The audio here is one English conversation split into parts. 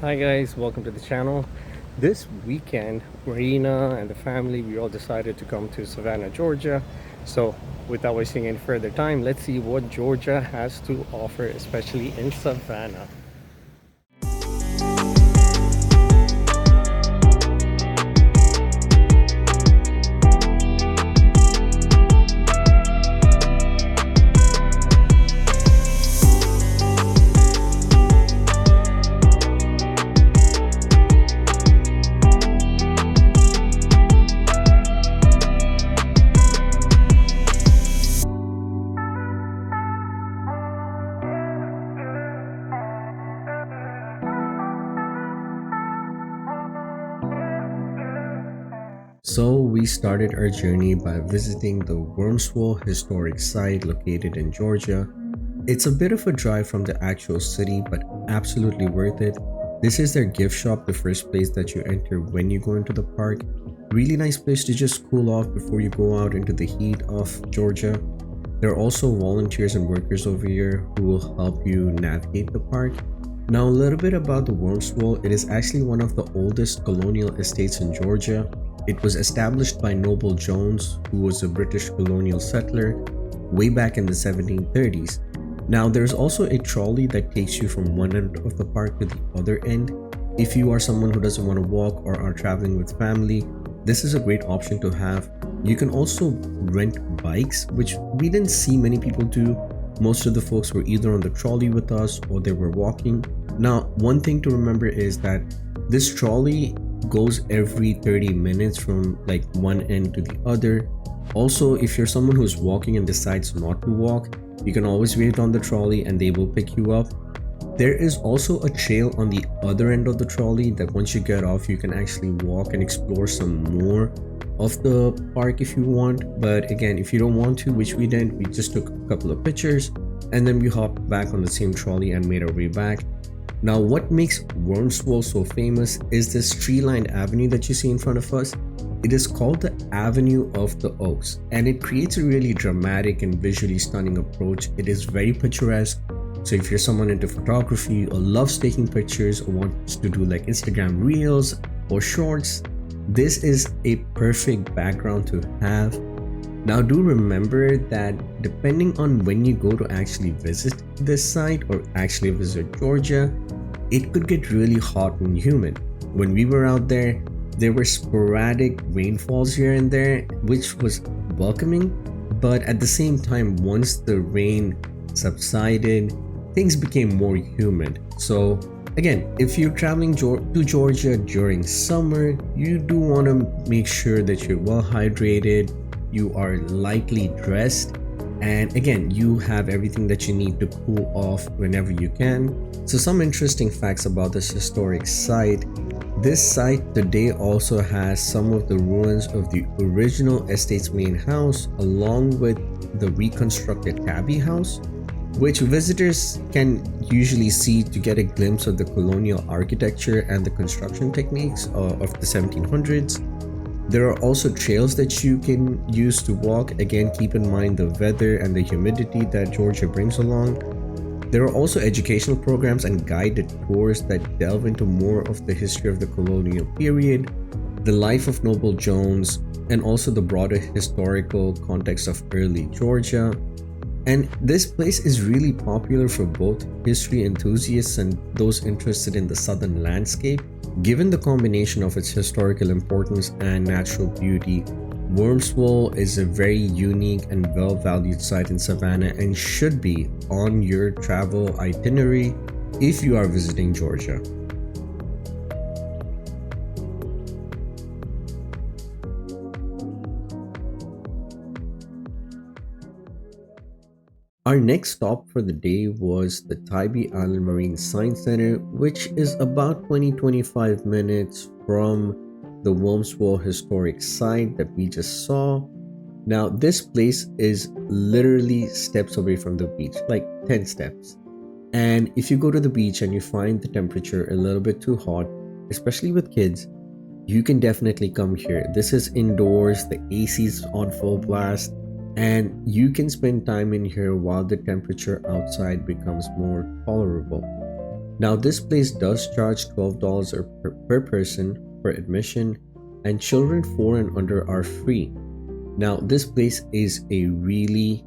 Hi guys, welcome to the channel. This weekend, Marina and the family, we all decided to come to Savannah, Georgia. So without wasting any further time, let's see what Georgia has to offer, especially in Savannah. So we started our journey by visiting the Wormswell Historic Site located in Georgia. It's a bit of a drive from the actual city, but absolutely worth it. This is their gift shop, the first place that you enter when you go into the park. Really nice place to just cool off before you go out into the heat of Georgia. There are also volunteers and workers over here who will help you navigate the park. Now, a little bit about the Wormswell. It is actually one of the oldest colonial estates in Georgia. It was established by Noble Jones, who was a British colonial settler way back in the 1730s. Now, there's also a trolley that takes you from one end of the park to the other end. If you are someone who doesn't want to walk or are traveling with family, this is a great option to have. You can also rent bikes, which we didn't see many people do. Most of the folks were either on the trolley with us or they were walking. Now, one thing to remember is that this trolley goes every 30 minutes from like one end to the other. Also, if you're someone who's walking and decides not to walk, you can always wait on the trolley and they will pick you up. There is also a trail on the other end of the trolley that once you get off, you can actually walk and explore some more of the park if you want. But again, if you don't want to, which we didn't, we just took a couple of pictures and then we hopped back on the same trolley and made our way back. Now, what makes Wormswell so famous is this tree-lined avenue that you see in front of us. It is called the Avenue of the Oaks, and it creates a really dramatic and visually stunning approach. It is very picturesque. So if you're someone into photography or loves taking pictures or wants to do like Instagram reels or shorts, this is a perfect background to have. Now, do remember that depending on when you go to actually visit this site or actually visit Georgia, it could get really hot and humid. When we were out there were sporadic rainfalls here and there, which was welcoming, but at the same time, once the rain subsided, things became more humid. So again, if you're traveling to Georgia during summer, you do want to make sure that you're well hydrated, you are lightly dressed, and again, you have everything that you need to cool off whenever you can. So some interesting facts about this historic site. This site today also has some of the ruins of the original estate's main house, along with the reconstructed Taibe house, which visitors can usually see to get a glimpse of the colonial architecture and the construction techniques of the 1700s. There are also trails that you can use to walk. Again, keep in mind the weather and the humidity that Georgia brings along. There are also educational programs and guided tours that delve into more of the history of the colonial period, the life of Noble Jones, and also the broader historical context of early Georgia. And this place is really popular for both history enthusiasts and those interested in the southern landscape. Given the combination of its historical importance and natural beauty, Wormswell is a very unique and well-valued site in Savannah and should be on your travel itinerary if you are visiting Georgia. Our next stop for the day was the Taibe Island Marine Science Center, which is about 20-25 minutes from the Wormswell Historic Site that we just saw. Now, this place is literally steps away from the beach, like 10 steps. And if you go to the beach and you find the temperature a little bit too hot, especially with kids, you can definitely come here. This is indoors, the AC is on full blast, and you can spend time in here while the temperature outside becomes more tolerable. Now, this place does charge $12 per person for admission, and children 4 and under are free. Now, this place is a really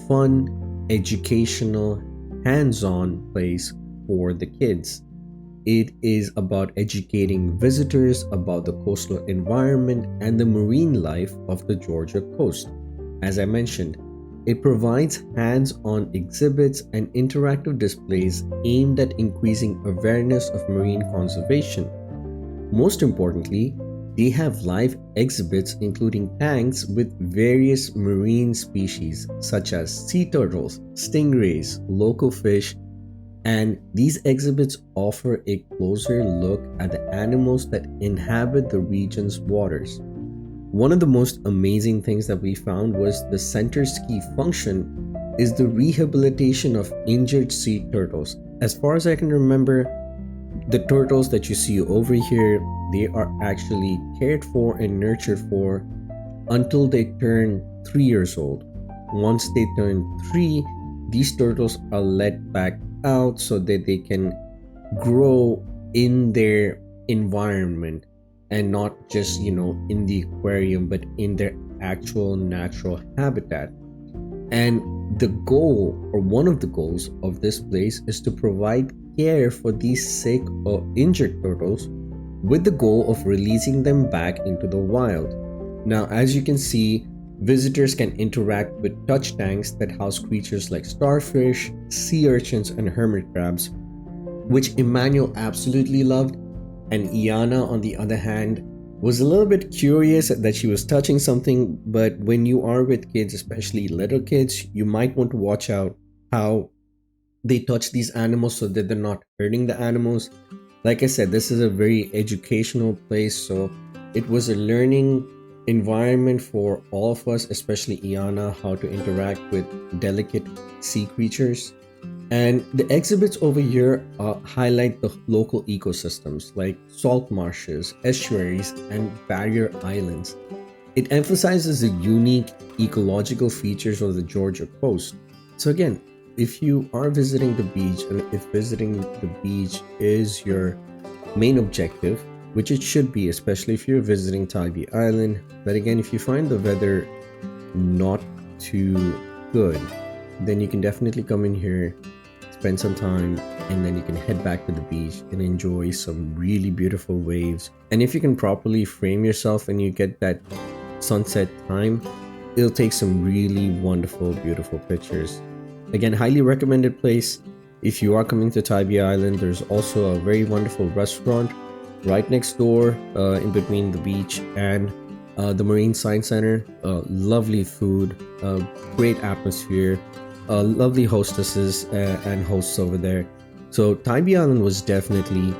fun, educational, hands-on place for the kids. It is about educating visitors about the coastal environment and the marine life of the Georgia coast. As I mentioned, it provides hands-on exhibits and interactive displays aimed at increasing awareness of marine conservation. Most importantly, they have live exhibits including tanks with various marine species such as sea turtles, stingrays, local fish, and these exhibits offer a closer look at the animals that inhabit the region's waters. One of the most amazing things that we found was the center's key function is the rehabilitation of injured sea turtles. As far as I can remember, the turtles that you see over here, they are actually cared for and nurtured for until they turn 3 years old. Once they turn 3, these turtles are let back out so that they can grow in their environment and not just, in the aquarium, but in their actual natural habitat. And the goal, or one of the goals of this place, is to provide care for these sick or injured turtles with the goal of releasing them back into the wild. Now, as you can see, visitors can interact with touch tanks that house creatures like starfish, sea urchins, and hermit crabs, which Emmanuel absolutely loved. And Iana, on the other hand, was a little bit curious that she was touching something, but when you are with kids, especially little kids, you might want to watch out how they touch these animals so that they're not hurting the animals. Like I said, this is a very educational place, so it was a learning environment for all of us, especially Iana, how to interact with delicate sea creatures. And the exhibits over here highlight the local ecosystems like salt marshes, estuaries, and barrier islands. It emphasizes the unique ecological features of the Georgia coast. So again, if you are visiting the beach, and if visiting the beach is your main objective, which it should be, especially if you're visiting Taibe Island, but again, if you find the weather not too good, then you can definitely come in here, spend some time, and then you can head back to the beach and enjoy some really beautiful waves. And if you can properly frame yourself and you get that sunset time, it'll take some really wonderful, beautiful pictures. Again, highly recommended place. If you are coming to Taibe Island, there's also a very wonderful restaurant right next door, in between the beach and the Marine Science Center. Lovely food, great atmosphere, lovely hostesses and hosts over there. So Taibe Island was definitely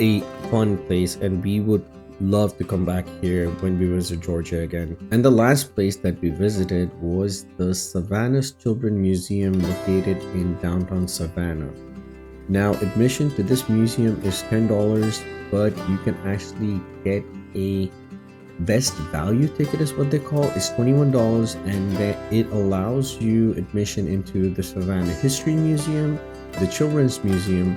a fun place, and we would love to come back here when we visit Georgia again. And the last place that we visited was the Savannah Children's Museum located in downtown Savannah. Now, admission to this museum is $10, but you can actually get a best value ticket, is what they call. It's $21, and it allows you admission into the Savannah History Museum, the Children's Museum,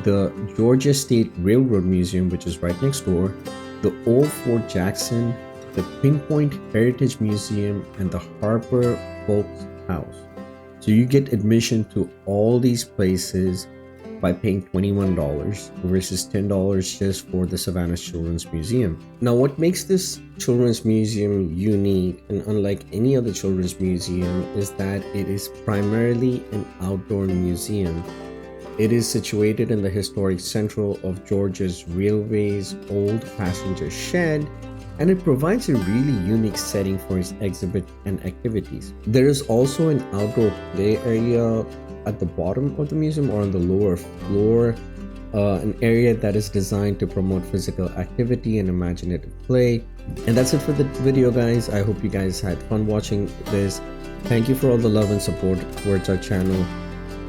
the Georgia State Railroad Museum, which is right next door, the Old Fort Jackson, the Pinpoint Heritage Museum, and the Harper Folks House. So you get admission to all these places by paying $21 versus $10 just for the Savannah Children's Museum. Now, what makes this Children's Museum unique and unlike any other children's museum is that it is primarily an outdoor museum. It is situated in the historic central of Georgia's railway's old passenger shed, and it provides a really unique setting for its exhibit and activities. There is also an outdoor play area at the bottom of the museum, or on the lower floor, an area that is designed to promote physical activity and imaginative play. And that's it for the video, guys. I hope you guys had fun watching this. Thank you for all the love and support towards our channel.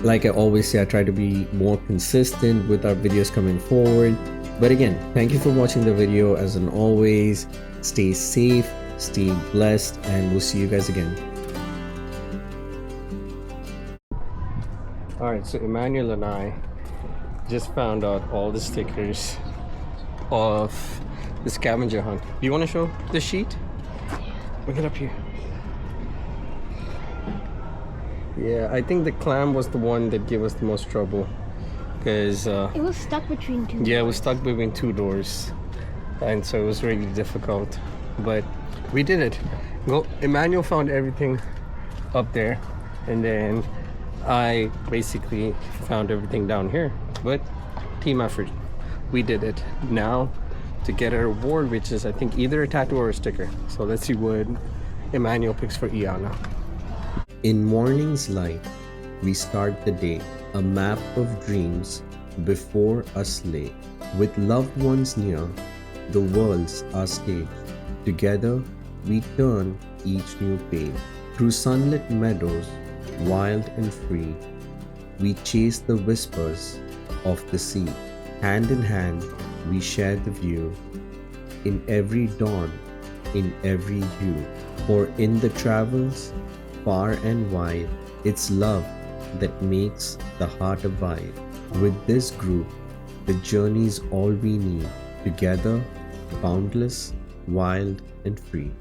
Like I always say, I try to be more consistent with our videos coming forward. But again, thank you for watching the video. As in always, stay safe, stay blessed, and we'll see you guys again. Alright, so Emmanuel and I just found out all the stickers of the scavenger hunt. Do you want to show the sheet? Look it up here. Yeah, I think the clam was the one that gave us the most trouble because it was stuck between two. Yeah, it was stuck between two doors, and so it was really difficult. But we did it. Well, Emmanuel found everything up there, and then I basically found everything down here. But team effort, we did it. Now to get a reward, which is I think either a tattoo or a sticker. So let's see what Emmanuel picks for Iana. In morning's light, we start the day, a map of dreams before us lay. With loved ones near, the world's our stage. Together, we turn each new page. Through sunlit meadows, wild and free, we chase the whispers of the sea. Hand in hand, we share the view. In every dawn, in every hue. For in the travels, far and wide, it's love that makes the heart abide. With this group, the journey's all we need. Together, boundless, wild, and free.